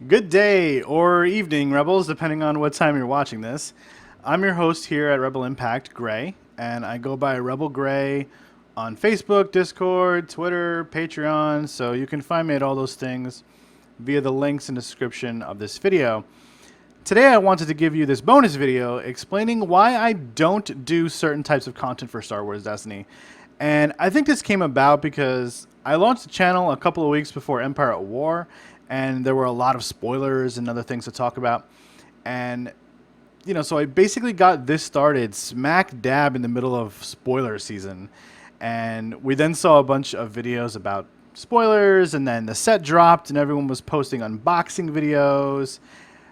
Good day or evening, Rebels, depending on what time you're watching this. I'm your host here at Rebel Impact, Gray, and I go by Rebel Gray on Facebook, Discord, Twitter, Patreon, so you can find me at all those things via the links in the description of this video. Today I wanted to give you this bonus video explaining why I don't do certain types of content for Star Wars Destiny. And I think this came about because I launched the channel a couple of weeks before Empire at War, and there were a lot of spoilers and other things to talk about. And, so I basically got this started smack dab in the middle of spoiler season. And we then saw a bunch of videos about spoilers, and then the set dropped, and everyone was posting unboxing videos.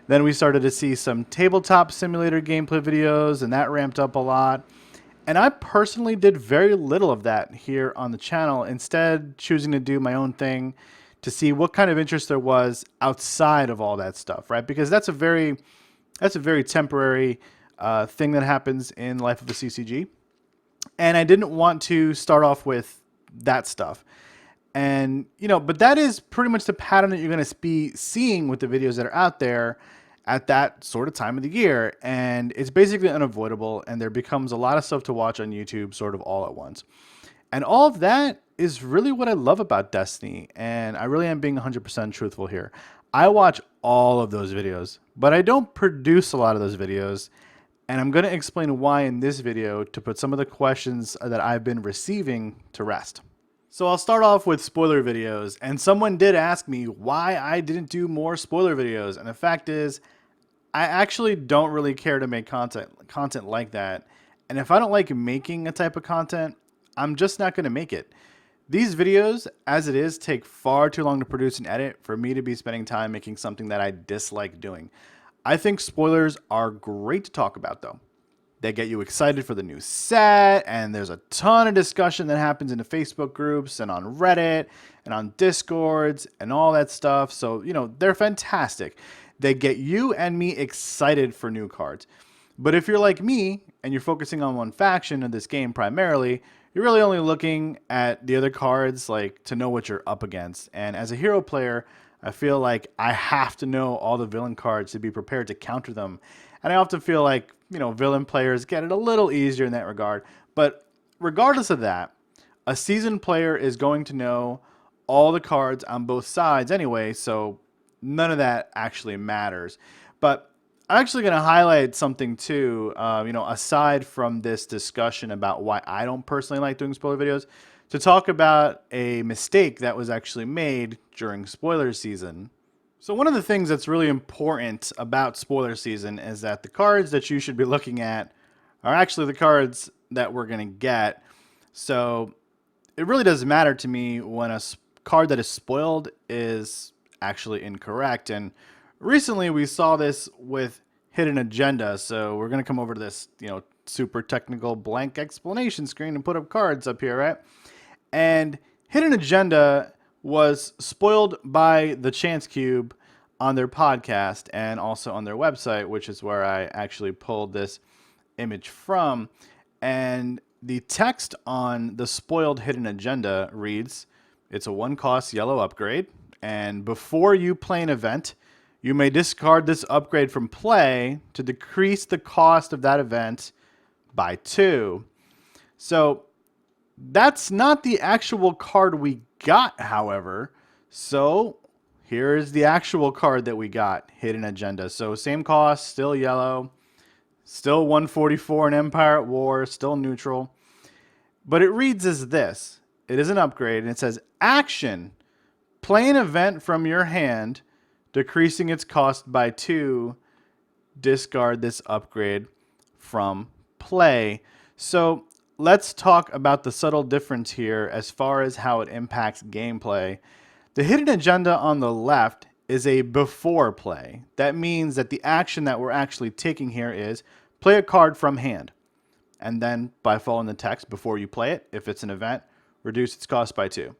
Then we started to see some Tabletop Simulator gameplay videos, and that ramped up a lot. And I personally did very little of that here on the channel, instead choosing to do my own thing to see what kind of interest there was outside of all that stuff, right? Because that's a very temporary thing that happens in life of the CCG. And I didn't want to start off with that stuff. And, but that is pretty much the pattern that you're going to be seeing with the videos that are out there at that sort of time of the year. And it's basically unavoidable. And there becomes a lot of stuff to watch on YouTube sort of all at once. And all of that is really what I love about Destiny. And I really am being 100% truthful here. I watch all of those videos, but I don't produce a lot of those videos. And I'm going to explain why in this video to put some of the questions that I've been receiving to rest. So I'll start off with spoiler videos, and someone did ask me why I didn't do more spoiler videos, and the fact is, I actually don't really care to make content like that, and if I don't like making a type of content, I'm just not going to make it. These videos, as it is, take far too long to produce and edit for me to be spending time making something that I dislike doing. I think spoilers are great to talk about, though. They get you excited for the new set, and there's a ton of discussion that happens in the Facebook groups and on Reddit and on Discords and all that stuff. So, they're fantastic. They get you and me excited for new cards. But if you're like me and you're focusing on one faction of this game primarily, you're really only looking at the other cards to know what you're up against. And as a hero player, I feel like I have to know all the villain cards to be prepared to counter them. And I often feel like, villain players get it a little easier in that regard. But regardless of that, a seasoned player is going to know all the cards on both sides anyway, so none of that actually matters. But I'm actually going to highlight something too, aside from this discussion about why I don't personally like doing spoiler videos, to talk about a mistake that was actually made during spoiler season. So one of the things that's really important about spoiler season is that the cards that you should be looking at are actually the cards that we're going to get. So it really doesn't matter to me when a card that is spoiled is actually incorrect. And recently we saw this with Hidden Agenda. So we're going to come over to this, super technical blank explanation screen and put up cards up here, right? And Hidden Agenda was spoiled by the Chance Cube on their podcast and also on their website, which is where I actually pulled this image from. And the text on the spoiled Hidden Agenda reads, "It's a 1-cost yellow upgrade, and before you play an event, you may discard this upgrade from play to decrease the cost of that event by 2. So that's not the actual card we got, however. So here is the actual card that we got, Hidden Agenda. So same cost, still yellow, still 144 in Empire at War, still neutral. But it reads as this. It is an upgrade, and it says, action, play an event from your hand, decreasing its cost by 2, discard this upgrade from play. So let's talk about the subtle difference here as far as how it impacts gameplay. The Hidden Agenda on the left is a before play. That means that the action that we're actually taking here is play a card from hand. And then by following the text before you play it, if it's an event, reduce its cost by 2.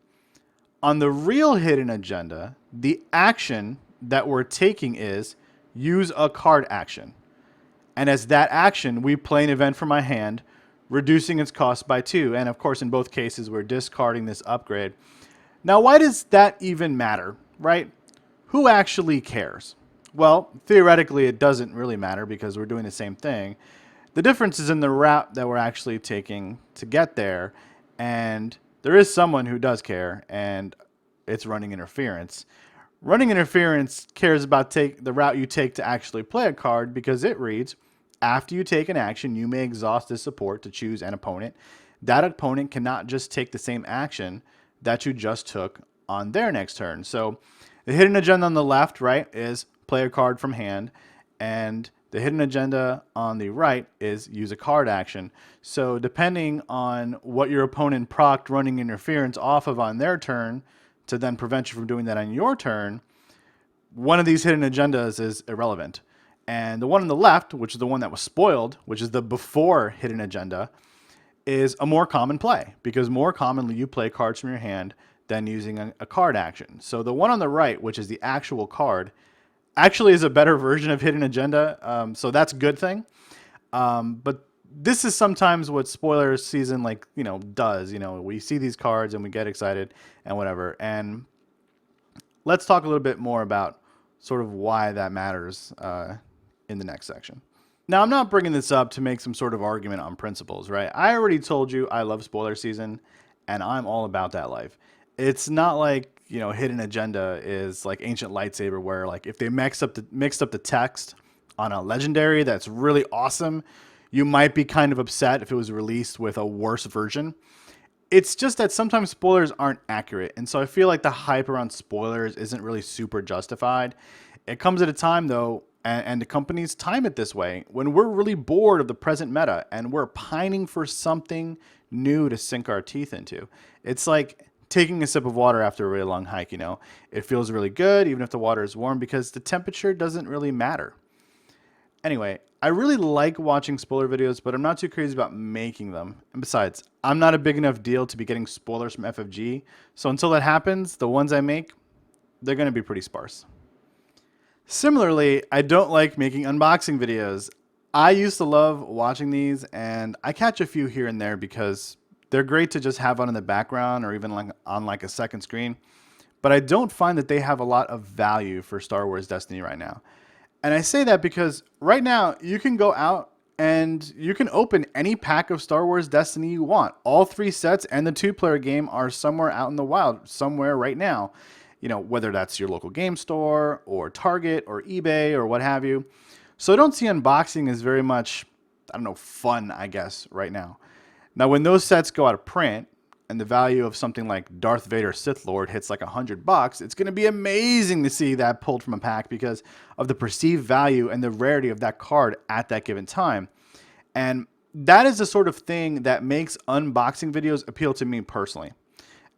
On the real Hidden Agenda, the action that we're taking is use a card action. And as that action, we play an event from my hand, reducing its cost by 2. And of course, in both cases, we're discarding this upgrade. Now, why does that even matter, right? who actually cares? Well, theoretically, it doesn't really matter because we're doing the same thing. The difference is in the route that we're actually taking to get there, and there is someone who does care, and it's running interference. Running interference cares about the route you take to actually play a card because it reads, after you take an action, you may exhaust this support to choose an opponent. That opponent cannot just take the same action that you just took on their next turn. So the hidden agenda on the left, right, is play a card from hand, and the hidden agenda on the right is use a card action. So depending on what your opponent procced running interference off of on their turn to then prevent you from doing that on your turn, one of these hidden agendas is irrelevant. And the one on the left, which is the one that was spoiled, which is the before hidden agenda, is a more common play because more commonly you play cards from your hand than using a card action. So the one on the right, which is the actual card, actually is a better version of hidden agenda. So that's a good thing. But this is sometimes what spoiler season does. We see these cards and we get excited and whatever. And let's talk a little bit more about sort of why that matters in the next section. Now, I'm not bringing this up to make some sort of argument on principles, right? I already told you I love spoiler season, and I'm all about that life. It's not like, hidden agenda is like Ancient Lightsaber, where like if they mixed up the text on a legendary that's really awesome, you might be kind of upset if it was released with a worse version. It's just that sometimes spoilers aren't accurate, and so I feel like the hype around spoilers isn't really super justified. It comes at a time, though, and the companies time it this way, when we're really bored of the present meta and we're pining for something new to sink our teeth into. It's like taking a sip of water after a really long hike, It feels really good, even if the water is warm, because the temperature doesn't really matter. Anyway, I really like watching spoiler videos, but I'm not too crazy about making them. And besides, I'm not a big enough deal to be getting spoilers from FFG, so until that happens, the ones I make, they're going to be pretty sparse. Similarly, I don't like making unboxing videos. I used to love watching these, and I catch a few here and there because they're great to just have on in the background or even on a second screen, but I don't find that they have a lot of value for Star Wars Destiny right now. And I say that because right now you can go out and you can open any pack of Star Wars Destiny you want. All 3 sets and the 2-player game are somewhere out in the wild, somewhere right now. Whether that's your local game store or Target or eBay or what have you. So I don't see unboxing as very much, fun, I guess, right now. Now, when those sets go out of print and the value of something like Darth Vader Sith Lord hits like $100, it's going to be amazing to see that pulled from a pack because of the perceived value and the rarity of that card at that given time. And that is the sort of thing that makes unboxing videos appeal to me personally.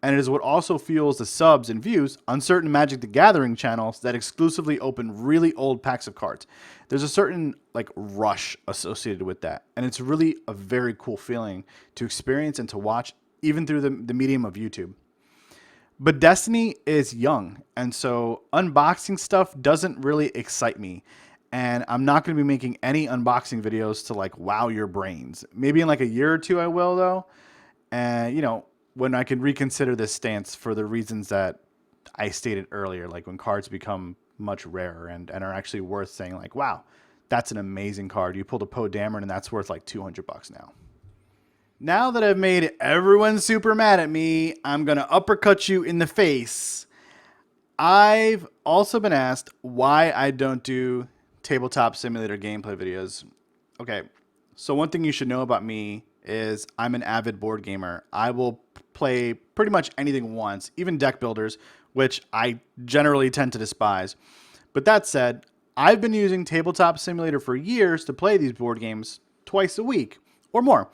And it is what also fuels the subs and views on certain Magic the Gathering channels that exclusively open really old packs of cards. There's a certain rush associated with that. And it's really a very cool feeling to experience and to watch even through the medium of YouTube. But Destiny is young, and so unboxing stuff doesn't really excite me. And I'm not going to be making any unboxing videos to wow your brains. Maybe in a year or two I will, though. And when I can reconsider this stance for the reasons that I stated earlier, like when cards become much rarer and are actually worth saying wow, that's an amazing card. You pulled a Poe Dameron and that's worth $200 now. Now that I've made everyone super mad at me, I'm going to uppercut you in the face. I've also been asked why I don't do Tabletop Simulator gameplay videos. Okay, so one thing you should know about me is I'm an avid board gamer. I will play pretty much anything once, even deck builders, which I generally tend to despise. But that said, I've been using Tabletop Simulator for years to play these board games twice a week or more.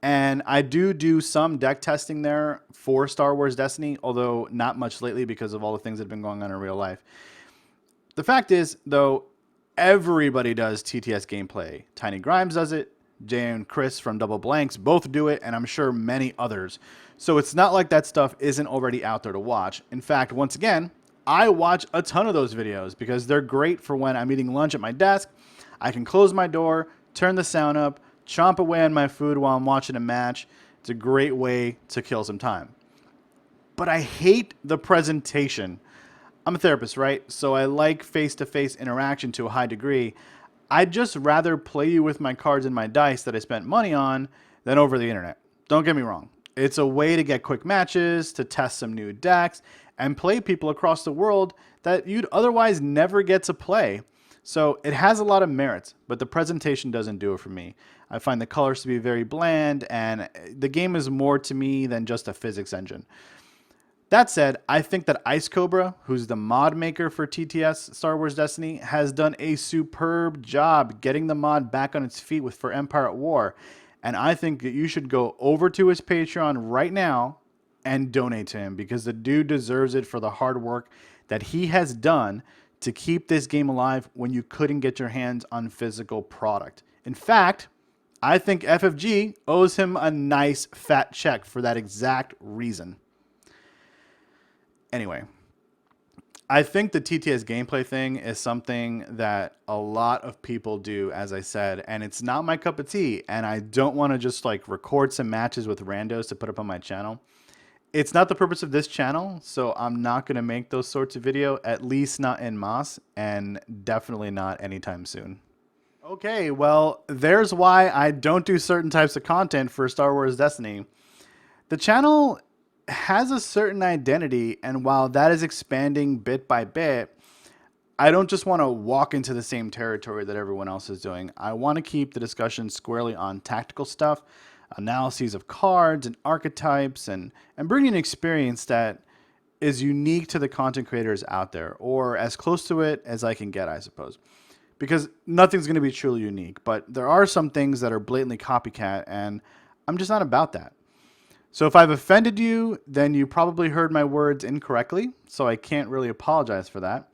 And I do some deck testing there for Star Wars Destiny, although not much lately because of all the things that have been going on in real life. The fact is, though, everybody does TTS gameplay. Tiny Grimes does it. Jay and Chris from Double Blanks both do it, and I'm sure many others. So it's not like that stuff isn't already out there to watch. In fact, once again, I watch a ton of those videos because they're great for when I'm eating lunch at my desk. I can close my door, turn the sound up, chomp away on my food while I'm watching a match. It's a great way to kill some time. But I hate the presentation. I'm a therapist, right? So I like face-to-face interaction to a high degree. I'd just rather play you with my cards and my dice that I spent money on than over the internet. Don't get me wrong. It's a way to get quick matches, to test some new decks, and play people across the world that you'd otherwise never get to play. So it has a lot of merits, but the presentation doesn't do it for me. I find the colors to be very bland, and the game is more to me than just a physics engine. That said, I think that Ice Cobra, who's the mod maker for TTS Star Wars Destiny, has done a superb job getting the mod back on its feet with For Empire at War. And I think that you should go over to his Patreon right now and donate to him, because the dude deserves it for the hard work that he has done to keep this game alive when you couldn't get your hands on physical product. In fact, I think FFG owes him a nice fat check for that exact reason. Anyway, I think the TTS gameplay thing is something that a lot of people do, as I said, and it's not my cup of tea, and I don't want to just like record some matches with randos to put up on my channel. It's not the purpose of this channel, so I'm not going to make those sorts of video, at least not in Moss, and definitely not anytime soon. Okay, well, there's why I don't do certain types of content for Star Wars Destiny. The channel has a certain identity, and while that is expanding bit by bit, I don't just want to walk into the same territory that everyone else is doing. I want to keep the discussion squarely on tactical stuff, analyses of cards and archetypes, and bring an experience that is unique to the content creators out there, or as close to it as I can get, I suppose. Because nothing's going to be truly unique, but there are some things that are blatantly copycat, and I'm just not about that. So if I've offended you, then you probably heard my words incorrectly, so I can't really apologize for that.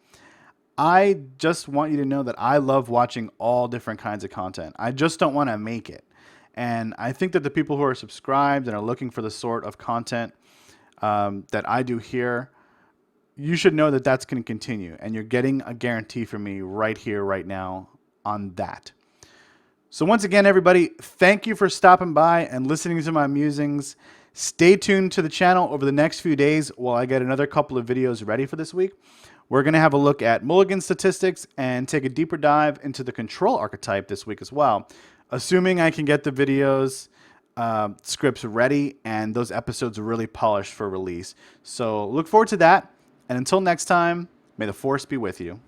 I just want you to know that I love watching all different kinds of content. I just don't want to make it. And I think that the people who are subscribed and are looking for the sort of content that I do here, you should know that that's going to continue. And you're getting a guarantee from me right here, right now on that. So once again, everybody, thank you for stopping by and listening to my musings. Stay tuned to the channel over the next few days while I get another couple of videos ready for this week. We're going to have a look at mulligan statistics and take a deeper dive into the control archetype this week as well, assuming I can get the videos, scripts ready and those episodes really polished for release. So look forward to that. And until next time, may the Force be with you.